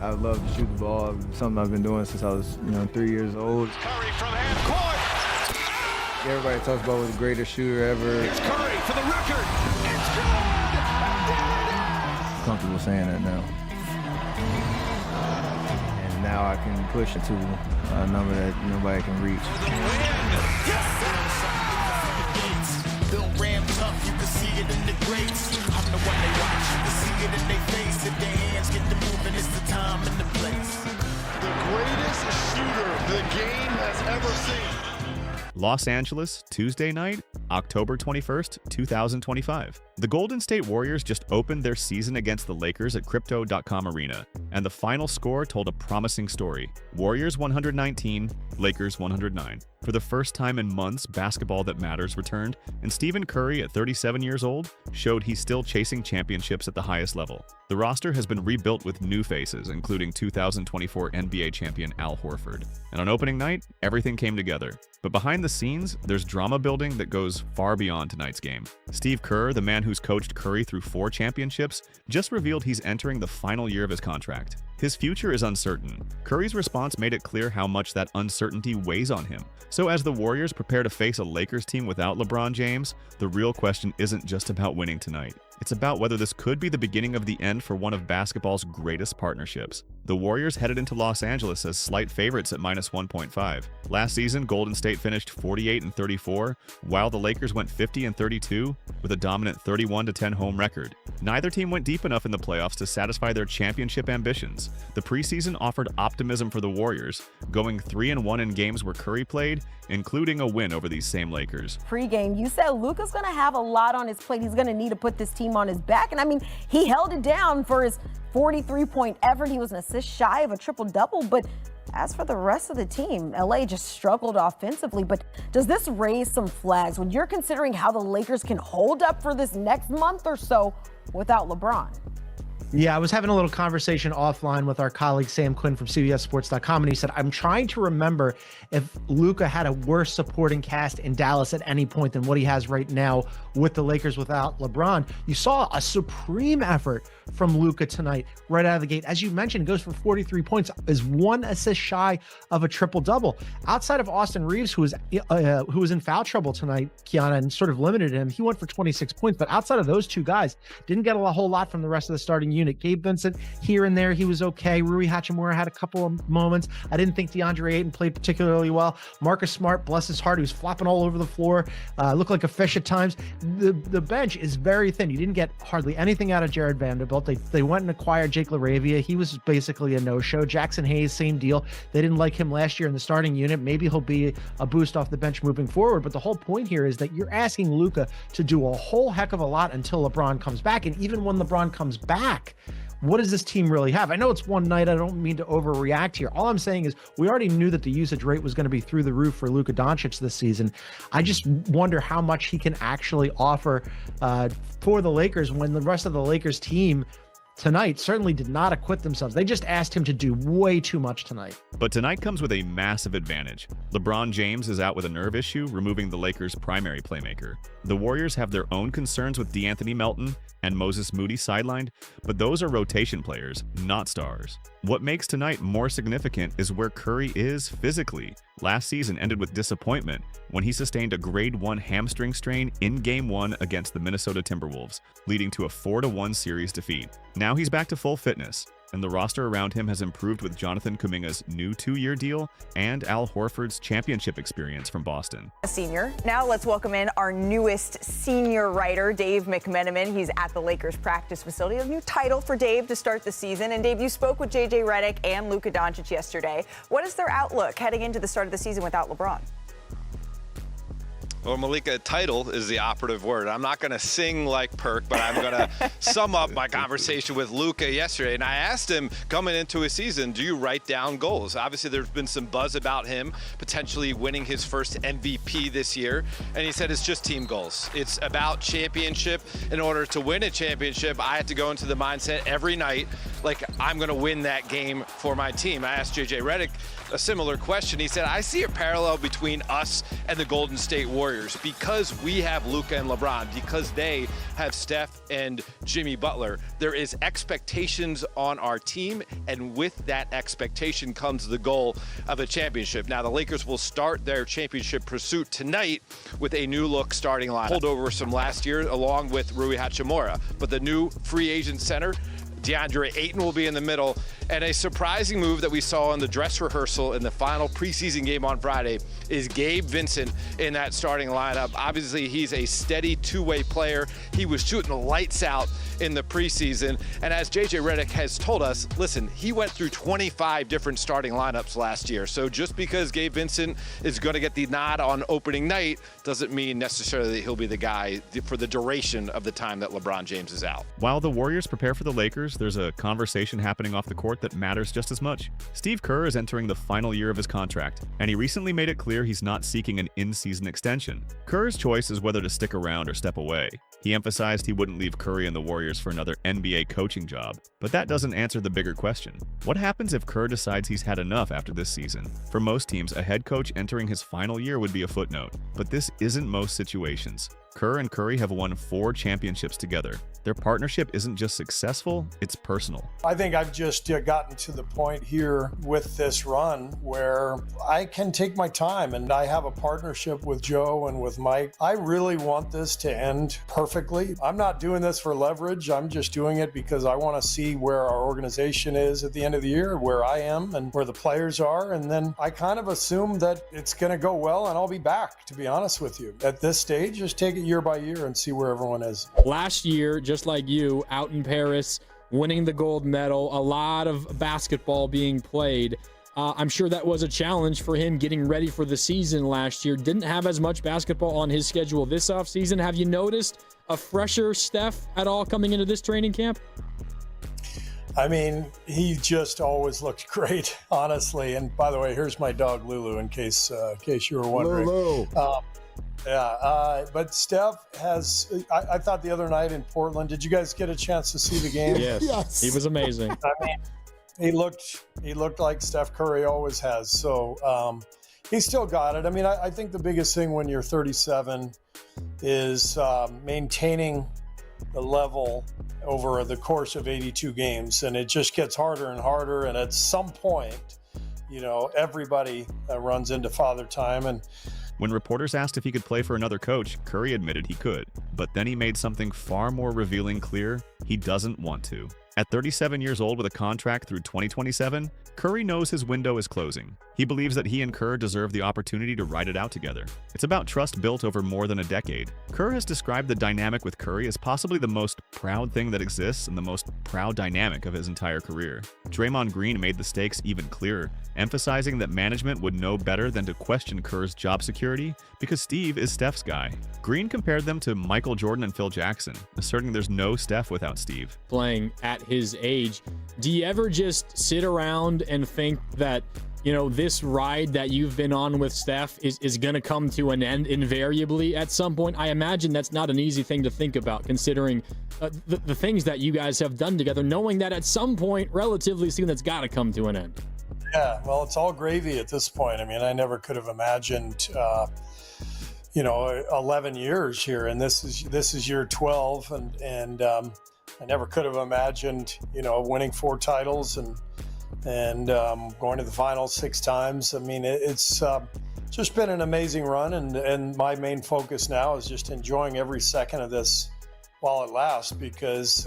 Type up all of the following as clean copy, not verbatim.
I love to shoot the ball. It's something I've been doing since I was, 3 years old. Curry from half court. Everybody talks about what's the greatest shooter ever. It's Curry for the record. It's good. I'm comfortable saying that now. And now I can push it to a number that nobody can reach. For the win. Yes, Bill Ram tough, you can see it in the greats. I'm the one they watch, you can see it in their face. If their hands get to moving, it's the time and the place. The greatest shooter the game has ever seen. Los Angeles, Tuesday night, October 21st, 2025. The Golden State Warriors just opened their season against the Lakers at Crypto.com Arena, and the final score told a promising story. Warriors 119, Lakers 109. For the first time in months, basketball that matters returned, and Stephen Curry, at 37 years old, showed he's still chasing championships at the highest level. The roster has been rebuilt with new faces, including 2024 NBA champion Al Horford. And on opening night, everything came together. But behind the scenes, there's drama building that goes far beyond tonight's game. Steve Kerr, the man who's coached Curry through 4 championships, just revealed he's entering the final year of his contract. His future is uncertain. Curry's response made it clear how much that uncertainty weighs on him. So as the Warriors prepare to face a Lakers team without LeBron James, the real question isn't just about winning tonight. It's about whether this could be the beginning of the end for one of basketball's greatest partnerships. The Warriors headed into Los Angeles as slight favorites at -1.5. Last season, Golden State finished 48-34, while the Lakers went 50-32 with a dominant 31-10 home record. Neither team went deep enough in the playoffs to satisfy their championship ambitions. The preseason offered optimism for the Warriors, going 3-1 in games where Curry played, including a win over these same Lakers. Pre-game, you said Luka's going to have a lot on his plate. He's going to need to put this team on his back. And I mean, he held it down for his 43-point effort. He was an assist shy of a triple-double. But as for the rest of the team, LA just struggled offensively. But does this raise some flags when you're considering how the Lakers can hold up for this next month or so without LeBron? Yeah, I was having a little conversation offline with our colleague Sam Quinn from CBSSports.com, and he said, I'm trying to remember if Luka had a worse supporting cast in Dallas at any point than what he has right now with the Lakers without LeBron. You saw a supreme effort from Luka tonight right out of the gate. As you mentioned, goes for 43 points, is 1 assist shy of a triple-double. Outside of Austin Reeves, who was in foul trouble tonight, Kiana, and sort of limited him, he went for 26 points. But outside of those two guys, didn't get a whole lot from the rest of the starting unit. Gabe Vincent, here and there, he was okay. Rui Hachimura had a couple of moments. I didn't think DeAndre Ayton played particularly well. Marcus Smart, bless his heart, he was flopping all over the floor, looked like a fish at times. The bench is very thin. You didn't get hardly anything out of Jared Vanderbilt. They went and acquired Jake LaRavia. He was basically a no-show. Jackson Hayes, same deal. They didn't like him last year in the starting unit. Maybe he'll be a boost off the bench moving forward. But the whole point here is that you're asking Luka to do a whole heck of a lot until LeBron comes back. And even when LeBron comes back, what does this team really have? I know it's one night. I don't mean to overreact here. All I'm saying is we already knew that the usage rate was going to be through the roof for Luka Doncic this season. I just wonder how much he can actually offer for the Lakers when the rest of the Lakers team tonight certainly did not acquit themselves. They just asked him to do way too much tonight. But tonight comes with a massive advantage. LeBron James is out with a nerve issue, removing the Lakers' primary playmaker. The Warriors have their own concerns with DeAnthony Melton and Moses Moody sidelined, but those are rotation players, not stars. What makes tonight more significant is where Curry is physically. Last season ended with disappointment when he sustained a grade 1 hamstring strain in Game 1 against the Minnesota Timberwolves, leading to a 4-1 series defeat. Now he's back to full fitness, and the roster around him has improved with Jonathan Kuminga's new 2-year deal and Al Horford's championship experience from Boston. A senior. Now let's welcome in our newest senior writer, Dave McMenamin. He's at the Lakers practice facility. A new title for Dave to start the season. And Dave, you spoke with JJ Redick and Luka Doncic yesterday. What is their outlook heading into the start of the season without LeBron? Well, Malika, title is the operative word. I'm not going to sing like Perk, but I'm going to sum up my conversation with Luka yesterday. And I asked him coming into his season, do you write down goals? Obviously, there's been some buzz about him potentially winning his first MVP this year. And he said it's just team goals. It's about championship. In order to win a championship, I have to go into the mindset every night like I'm going to win that game for my team. I asked JJ Redick a similar question. He said, I see a parallel between us and the Golden State Warriors. Warriors, because we have Luka and LeBron, because they have Steph and Jimmy Butler, there is expectations on our team, and with that expectation comes the goal of a championship. Now, the Lakers will start their championship pursuit tonight with a new look starting line, holdovers from last year along with Rui Hachimura. But the new free agent center, DeAndre Ayton, will be in the middle. And a surprising move that we saw in the dress rehearsal in the final preseason game on Friday is Gabe Vincent in that starting lineup. Obviously, he's a steady two-way player. He was shooting the lights out in the preseason. And as JJ Redick has told us, listen, he went through 25 different starting lineups last year. So just because Gabe Vincent is going to get the nod on opening night doesn't mean necessarily that he'll be the guy for the duration of the time that LeBron James is out. While the Warriors prepare for the Lakers, there's a conversation happening off the court that matters just as much. Steve Kerr is entering the final year of his contract, and he recently made it clear he's not seeking an in-season extension. Kerr's choice is whether to stick around or step away. He emphasized he wouldn't leave Curry and the Warriors for another NBA coaching job, but that doesn't answer the bigger question. What happens if Kerr decides he's had enough after this season? For most teams, a head coach entering his final year would be a footnote, but this isn't most situations. Kerr and Curry have won 4 championships together. Their partnership isn't just successful, it's personal. I think I've just gotten to the point here with this run where I can take my time, and I have a partnership with Joe and with Mike. I really want this to end perfectly. I'm not doing this for leverage. I'm just doing it because I want to see where our organization is at the end of the year, where I am and where the players are. And then I kind of assume that it's going to go well and I'll be back, to be honest with you. At this stage, just take it year by year and see where everyone is. Last year, just like you, out in Paris, winning the gold medal, a lot of basketball being played. I'm sure that was a challenge for him getting ready for the season last year. Didn't have as much basketball on his schedule this offseason. Have you noticed a fresher Steph at all coming into this training camp? I mean, he just always looked great, honestly. And by the way, here's my dog Lulu, in case you were wondering. Lulu. But Steph has, I thought the other night in Portland, did you guys get a chance to see the game? Yes. He was amazing. I mean, he looked like Steph Curry always has. So he still got it. I mean, I think the biggest thing when you're 37 is maintaining the level over the course of 82 games. And it just gets harder and harder. And at some point, you know, everybody runs into father time. And when reporters asked if he could play for another coach, Curry admitted he could, but then he made something far more revealing clear: he doesn't want to. At 37 years old with a contract through 2027, Curry knows his window is closing. He believes that he and Kerr deserve the opportunity to ride it out together. It's about trust built over more than a decade. Kerr has described the dynamic with Curry as possibly the most proud thing that exists and the most proud dynamic of his entire career. Draymond Green made the stakes even clearer, emphasizing that management would know better than to question Kerr's job security because Steve is Steph's guy. Green compared them to Michael Jordan and Phil Jackson, asserting there's no Steph without Steve. Playing at his age, do you ever just sit around and think that, you know, this ride that you've been on with Steph is going to come to an end invariably at some point? I imagine that's not an easy thing to think about, considering the things that you guys have done together, knowing that at some point, relatively soon, that's got to come to an end. Yeah, well, it's all gravy at this point. I mean, I never could have imagined, 11 years here, and this is year 12, and I never could have imagined, winning 4 titles and going to the finals 6 times. I mean, it's just been an amazing run, and my main focus now is just enjoying every second of this while it lasts, because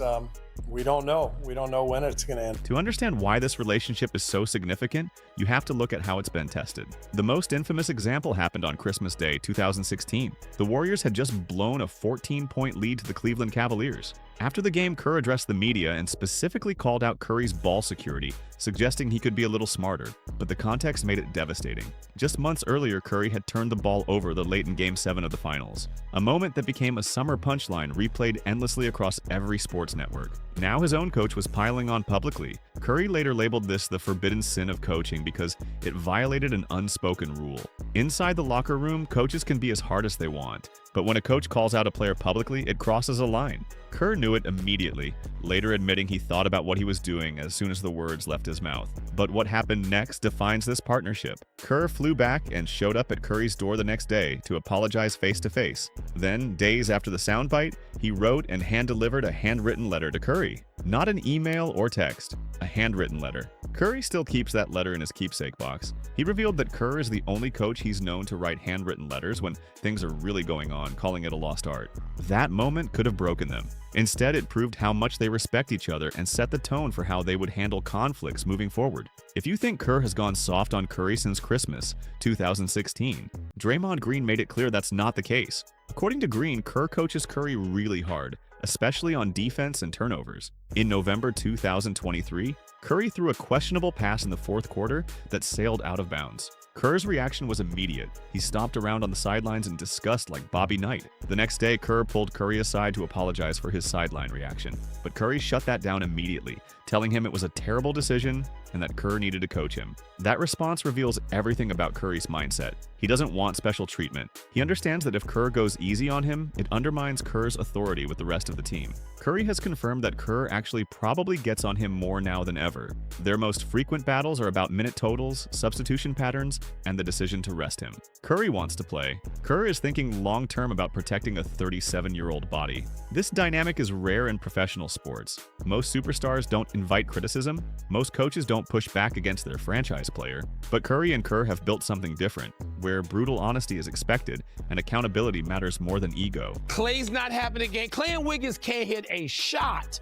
we don't know when it's going to end. To understand why this relationship is so significant, you have to look at how it's been tested. The most infamous example happened on Christmas Day 2016. The Warriors had just blown a 14-point lead to the Cleveland Cavaliers. After the game, Kerr addressed the media and specifically called out Curry's ball security, suggesting he could be a little smarter, but the context made it devastating. Just months earlier, Curry had turned the ball over late in Game 7 of the finals, a moment that became a summer punchline replayed endlessly across every sports network. Now his own coach was piling on publicly. Curry later labeled this the forbidden sin of coaching because it violated an unspoken rule. Inside the locker room, coaches can be as hard as they want, but when a coach calls out a player publicly, it crosses a line. Kerr knew knew it immediately, later admitting he thought about what he was doing as soon as the words left his mouth. But what happened next defines this partnership. Kerr flew back and showed up at Curry's door the next day to apologize face-to-face. Then, days after the soundbite, he wrote and hand-delivered a handwritten letter to Curry. Not an email or text, a handwritten letter. Curry still keeps that letter in his keepsake box. He revealed that Kerr is the only coach he's known to write handwritten letters when things are really going on, calling it a lost art. That moment could have broken them. Instead, it proved how much they respect each other and set the tone for how they would handle conflicts moving forward. If you think Kerr has gone soft on Curry since Christmas 2016, Draymond Green made it clear that's not the case. According to Green, Kerr coaches Curry really hard, especially on defense and turnovers. In November 2023, Curry threw a questionable pass in the fourth quarter that sailed out of bounds. Kerr's reaction was immediate. He stomped around on the sidelines in disgust like Bobby Knight. The next day, Kerr pulled Curry aside to apologize for his sideline reaction. But Curry shut that down immediately, telling him it was a terrible decision and that Kerr needed to coach him. That response reveals everything about Curry's mindset. He doesn't want special treatment. He understands that if Kerr goes easy on him, it undermines Kerr's authority with the rest of the team. Curry has confirmed that Kerr actually probably gets on him more now than ever. Their most frequent battles are about minute totals, substitution patterns, and the decision to rest him. Curry wants to play. Kerr is thinking long-term about protecting a 37-year-old body. This dynamic is rare in professional sports. Most superstars don't invite criticism. Most coaches don't push back against their franchise player. But Curry and Kerr have built something different, where brutal honesty is expected and accountability matters more than ego. Klay's not having a game. Klay and Wiggins can't hit a shot.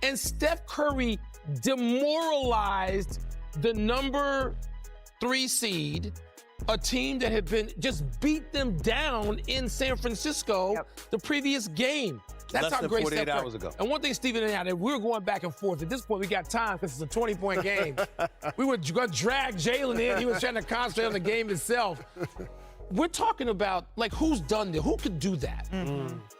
And Steph Curry demoralized the number 3 seed, a team that had been just beat them down in San Francisco the previous game. That's how great Steph Curry. Hours ago. And one thing, Stephen and I, we were going back and forth. At this point, we got time because it's a 20-point game. We were going to drag Jalen in. He was trying to concentrate on the game itself. We're talking about, like, who's done this? Who could do that?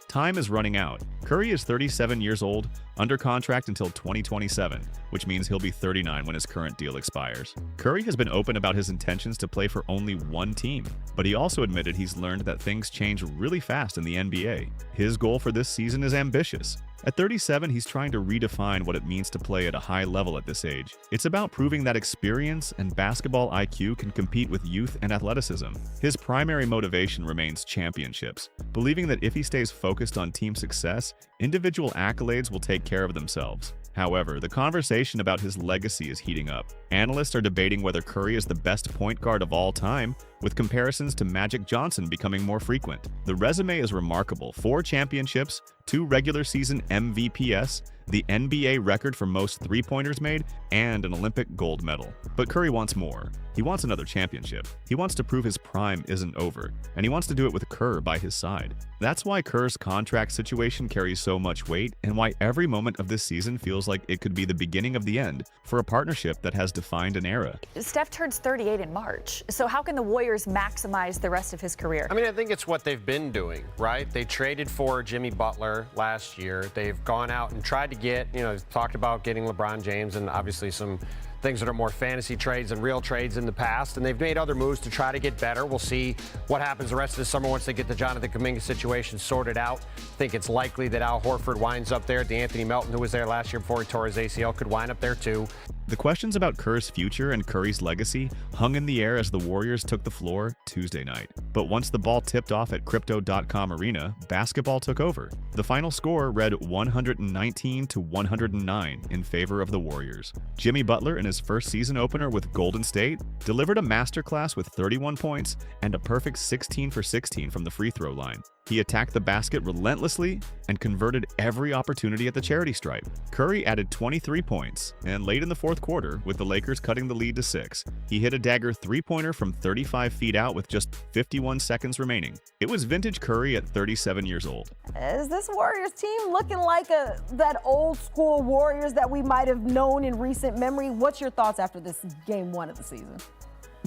Time is running out. Curry is 37 years old, under contract until 2027, which means he'll be 39 when his current deal expires. Curry has been open about his intentions to play for only one team, but he also admitted he's learned that things change really fast in the NBA. His goal for this season is ambitious. At 37, he's trying to redefine what it means to play at a high level at this age. It's about proving that experience and basketball IQ can compete with youth and athleticism. His primary motivation remains championships, believing that if he stays focused on team success, individual accolades will take care of themselves. However, the conversation about his legacy is heating up. Analysts are debating whether Curry is the best point guard of all time, with comparisons to Magic Johnson becoming more frequent. The resume is remarkable: 4 championships, 2 regular season MVPs, the NBA record for most three-pointers made, and an Olympic gold medal. But Curry wants more. He wants another championship. He wants to prove his prime isn't over, and he wants to do it with Kerr by his side. That's why Kerr's contract situation carries so much weight, and why every moment of this season feels like it could be the beginning of the end for a partnership that has defined an era. Steph turns 38 in March, so how can the Warriors maximize the rest of his career? I mean, I think it's what they've been doing, right? They traded for Jimmy Butler last year. They've gone out and tried to get, talked about getting LeBron James and obviously some things that are more fantasy trades and real trades in the past, and they've made other moves to try to get better. We'll see what happens the rest of the summer once they get the Jonathan Kuminga situation sorted out. I think it's likely that Al Horford winds up there. DeAnthony Melton, who was there last year before he tore his ACL, could wind up there too. The questions about Kerr's future and Curry's legacy hung in the air as the Warriors took the floor Tuesday night. But once the ball tipped off at Crypto.com Arena, basketball took over. The final score read 119-109 in favor of the Warriors. Jimmy Butler, in his first season opener with Golden State, delivered a masterclass with 31 points and a perfect 16 for 16 from the free throw line. He attacked the basket relentlessly and converted every opportunity at the charity stripe. Curry added 23 points, and late in the fourth quarter, with the Lakers cutting the lead to 6, he hit a dagger three-pointer from 35 feet out with just 51 seconds remaining. It was vintage Curry at 37 years old. Is this Warriors team looking like that old school Warriors that we might have known in recent memory? What's your thoughts after this game 1 of the season?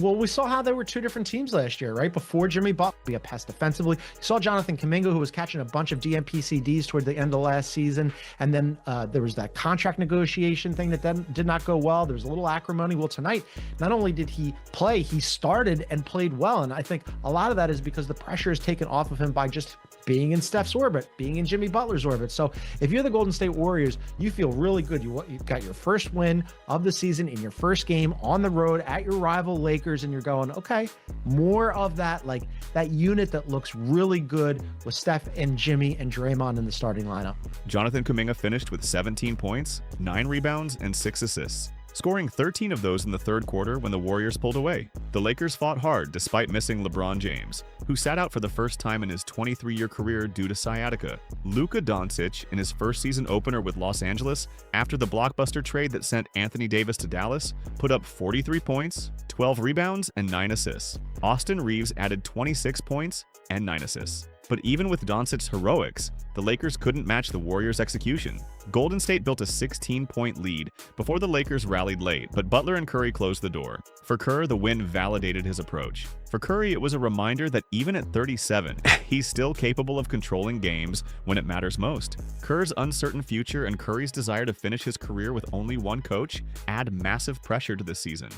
Well, we saw how there were 2 different teams last year, right? Before Jimmy Butler be a pest defensively. You saw Jonathan Kuminga, who was catching a bunch of DNP-CDs toward the end of last season. And then there was that contract negotiation thing that then did not go well. There was a little acrimony. Well, tonight, not only did he play, he started and played well. And I think a lot of that is because the pressure is taken off of him by just being in Steph's orbit, being in Jimmy Butler's orbit. So if you're the Golden State Warriors, you feel really good. You've got your first win of the season in your first game on the road at your rival Lakers, and you're going, okay, more of that, like that unit that looks really good with Steph and Jimmy and Draymond in the starting lineup. Jonathan Kuminga finished with 17 points, 9 rebounds, and 6 assists, scoring 13 of those in the third quarter when the Warriors pulled away. The Lakers fought hard despite missing LeBron James, who sat out for the first time in his 23-year career due to sciatica. Luka Doncic, in his first season opener with Los Angeles, after the blockbuster trade that sent Anthony Davis to Dallas, put up 43 points, 12 rebounds, and 9 assists. Austin Reeves added 26 points and 9 assists. But even with Doncic's heroics, the Lakers couldn't match the Warriors' execution. Golden State built a 16-point lead before the Lakers rallied late, but Butler and Curry closed the door. For Kerr, the win validated his approach. For Curry, it was a reminder that even at 37, he's still capable of controlling games when it matters most. Kerr's uncertain future and Curry's desire to finish his career with only one coach add massive pressure to this season.